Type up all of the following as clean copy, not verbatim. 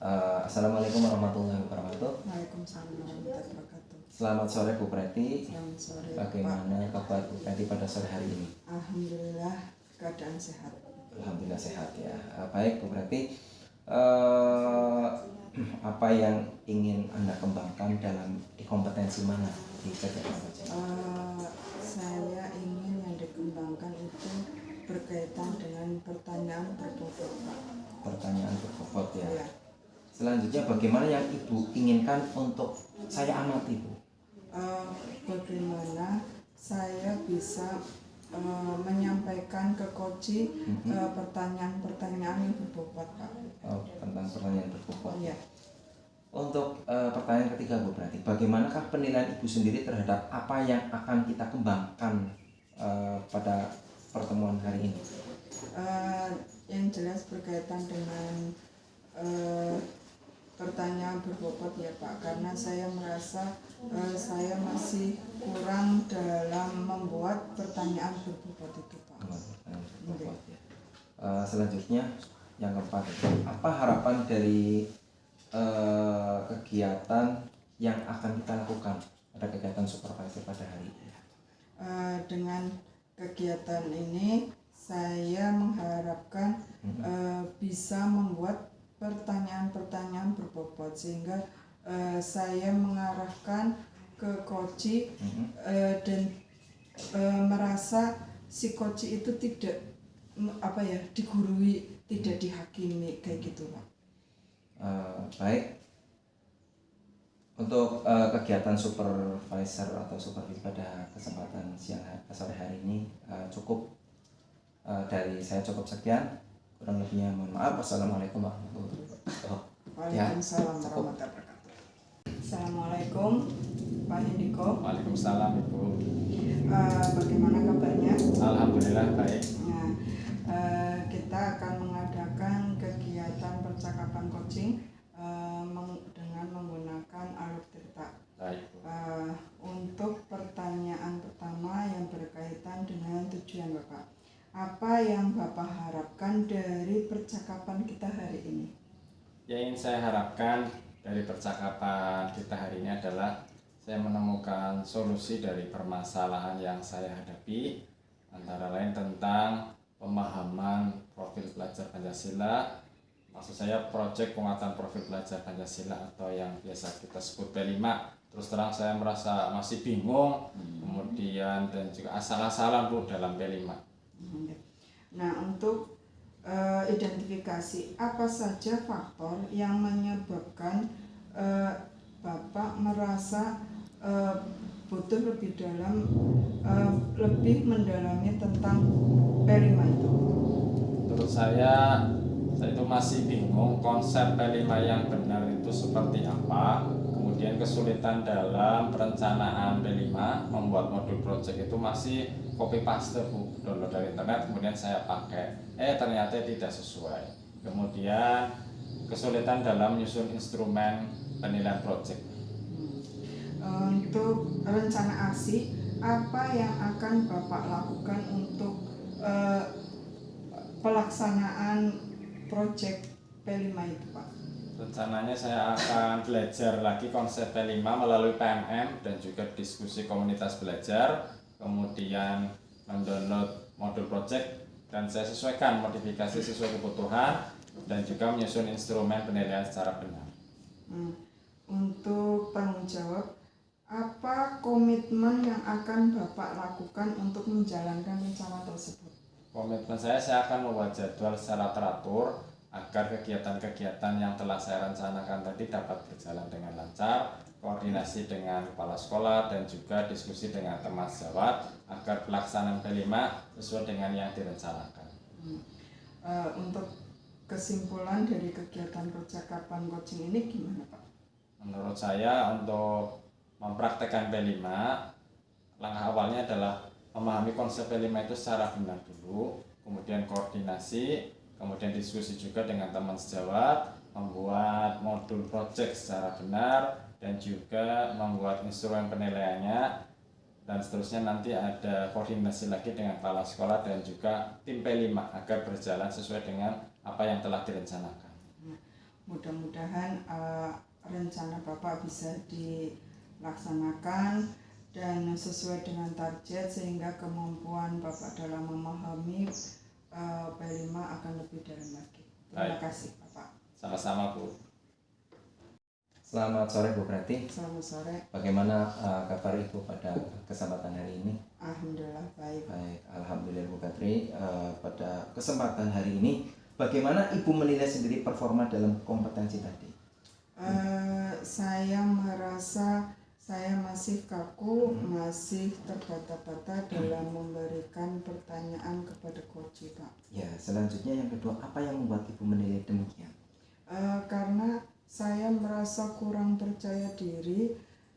Assalamualaikum warahmatullahi wabarakatuh. Waalaikumsalam warahmatullahi wabarakatuh. Selamat sore Bu Preti. Selamat sore, Bagaimana Pak. kabar Bu Preti pada sore hari ini? Alhamdulillah keadaan sehat. Alhamdulillah sehat ya. Baik Bu Preti. Apa yang ingin Anda kembangkan di kompetensi mana di kegiatan kerja? Saya ingin yang dikembangkan itu berkaitan dengan pertanyaan berbobot, Pak. Pertanyaan berbobot ya. Ya. Selanjutnya bagaimana yang Ibu inginkan untuk saya amati Bu? Bagaimana saya bisa menyampaikan ke Koci pertanyaan-pertanyaan yang berbobot, Pak. Tentang pertanyaan berbobot. Ya. Untuk pertanyaan ketiga Bu, berarti bagaimanakah penilaian Ibu sendiri terhadap apa yang akan kita kembangkan pada pertemuan hari ini? Yang jelas berkaitan dengan pertanyaan berbobot ya Pak, karena saya merasa saya masih kurang dalam membuat pertanyaan berbobot itu Pak. Berbobot, ya. Selanjutnya yang keempat, apa harapan dari kegiatan yang akan kita lakukan pada kegiatan supervisor pada hari ini? Dengan kegiatan ini saya mengharapkan bisa membuat pertanyaan-pertanyaan berbobot sehingga saya mengarahkan ke Koci dan merasa si Koci itu tidak digurui, tidak dihakimi kayak gitu Pak. Baik. Untuk kegiatan supervisor atau supervisi pada kesempatan sore hari ini cukup dari saya cukup sekian. Kurang lebihnya mohon maaf. Wassalamualaikum warahmatullahi wabarakatuh. Waalaikumsalam warahmatullahi wabarakatuh. Assalamualaikum Pak Hendiko. Waalaikumsalam Ibu. Bagaimana kabarnya? Alhamdulillah baik. Nah, kita akan mengadakan kegiatan percakapan coaching dengan menggunakan alur tirta. Baik. Untuk pertanyaan pertama yang berkaitan dengan tujuan Bapak. Apa yang Bapak harapkan dari percakapan kita hari ini? Yang ingin saya harapkan dari percakapan kita hari ini adalah saya menemukan solusi dari permasalahan yang saya hadapi, antara lain tentang pemahaman profil pelajar Pancasila. Maksud saya proyek penguatan profil pelajar Pancasila atau yang biasa kita sebut P5. Terus terang saya merasa masih bingung, kemudian dan juga asal-asalan Bu dalam P5. Nah, untuk identifikasi apa saja faktor yang menyebabkan Bapak merasa butuh lebih dalam, lebih mendalami tentang P5 itu? Menurut saya itu masih bingung konsep P5 yang benar itu seperti apa. Kemudian kesulitan dalam perencanaan P5, membuat modul project itu masih copy paste Bu, download dari internet kemudian saya pakai. Ternyata tidak sesuai. Kemudian kesulitan dalam menyusun instrumen penilaian project. Untuk rencana aksi, apa yang akan Bapak lakukan untuk pelaksanaan proyek P5 itu Pak? Rencananya saya akan belajar lagi konsep P5 melalui PMM dan juga diskusi komunitas belajar, kemudian mendownload modul project dan saya sesuaikan modifikasi sesuai kebutuhan dan juga menyusun instrumen penilaian secara benar. Untuk tanggung jawab, apa komitmen yang akan Bapak lakukan untuk menjalankan rencana tersebut? Komitmen saya akan membuat jadwal secara teratur agar kegiatan-kegiatan yang telah saya rencanakan tadi dapat berjalan dengan lancar, koordinasi dengan kepala sekolah dan juga diskusi dengan teman sejawat agar pelaksanaan P5 sesuai dengan yang direncanakan. Untuk kesimpulan dari kegiatan percakapan coaching ini gimana Pak? Menurut saya untuk mempraktekkan P5, langkah awalnya adalah memahami konsep P5 itu secara benar dulu, kemudian koordinasi, kemudian diskusi juga dengan teman sejawat, membuat modul project secara benar, dan juga membuat instrumen penilaiannya, dan seterusnya nanti ada koordinasi lagi dengan kepala sekolah dan juga tim P5 agar berjalan sesuai dengan apa yang telah direncanakan. Mudah-mudahan rencana Bapak bisa dilaksanakan dan sesuai dengan target sehingga kemampuan Bapak dalam memahami P5 akan lebih dalam lagi. Terima Baik. kasih Bapak. Sama-sama Bu. Selamat sore Bu Prati. Selamat sore. Bagaimana kabar Ibu pada kesempatan hari ini? Alhamdulillah baik. Baik, alhamdulillah Bu Katri. Pada kesempatan hari ini, bagaimana Ibu menilai sendiri performa dalam kompetensi tadi? Saya merasa saya masih kaku, masih terbata-bata dalam memberikan pertanyaan kepada coach Pak. Ya, selanjutnya yang kedua, apa yang membuat Ibu menilai demikian? Karena saya merasa kurang percaya diri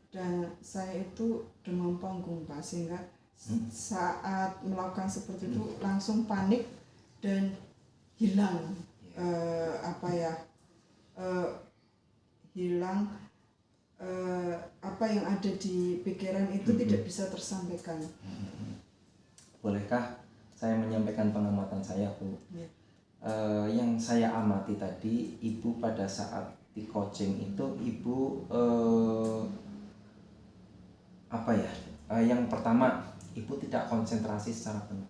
dan saya itu demam panggung Pak, sehingga saat melakukan seperti itu langsung panik dan hilang hilang apa yang ada di pikiran itu tidak bisa tersampaikan. Bolehkah saya menyampaikan pengamatan saya Bu? Ya. Yang saya amati tadi, Ibu pada saat di coaching itu Ibu yang pertama Ibu tidak konsentrasi secara penuh.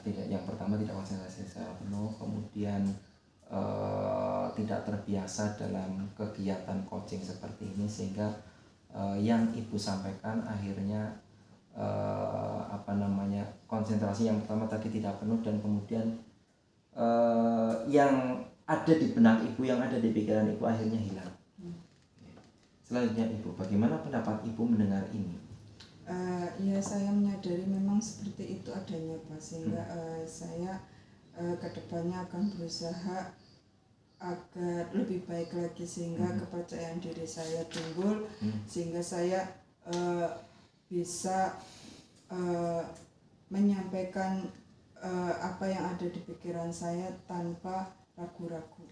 Yang pertama tidak konsentrasi secara penuh, kemudian tidak terbiasa dalam kegiatan coaching seperti ini sehingga yang Ibu sampaikan akhirnya konsentrasi yang pertama tadi tidak penuh dan kemudian yang ada di benak Ibu, yang ada di pikiran Ibu akhirnya hilang. Selanjutnya Ibu, bagaimana pendapat Ibu mendengar ini? Ya saya menyadari memang seperti itu adanya Pak, sehingga saya kedepannya akan berusaha agar lebih baik lagi sehingga kepercayaan diri saya timbul, sehingga saya bisa menyampaikan apa yang ada di pikiran saya tanpa ragu-ragu.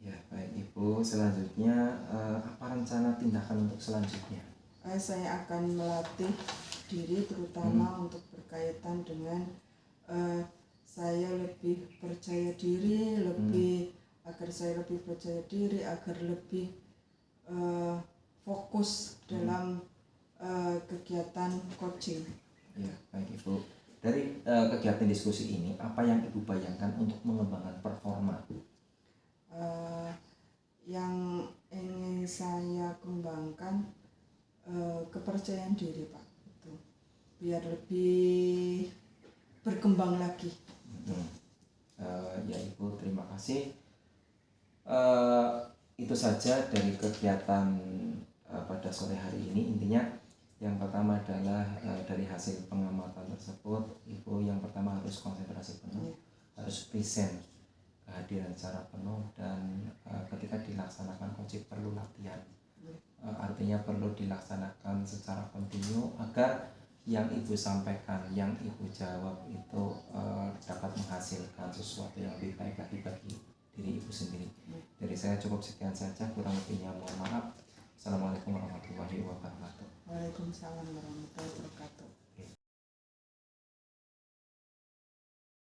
Ya baik Ibu, selanjutnya apa rencana tindakan untuk selanjutnya? Saya akan melatih diri terutama untuk berkaitan dengan saya lebih percaya diri, agar saya lebih percaya diri, agar lebih fokus dalam kegiatan coaching. Ya baik Ibu, dari kegiatan diskusi ini apa yang Ibu bayangkan untuk mengembangkan performa? Yang ingin saya kembangkan kepercayaan diri Pak, itu biar lebih berkembang lagi. Ya Ibu, terima kasih. Itu saja dari kegiatan pada sore hari ini. Intinya yang pertama adalah dari hasil pengamatan tersebut, Ibu yang pertama harus konsentrasi penuh, harus present kehadiran secara penuh, dan ketika dilaksanakan coaching perlu latihan. Artinya perlu dilaksanakan secara kontinu agar yang Ibu sampaikan, yang Ibu jawab itu dapat menghasilkan sesuatu yang lebih baik lagi bagi diri Ibu sendiri. Dari saya cukup sekian saja, kurang lebihnya mohon maaf. Assalamualaikum warahmatullahi wabarakatuh. Waalaikumsalam warahmatullahi wabarakatuh.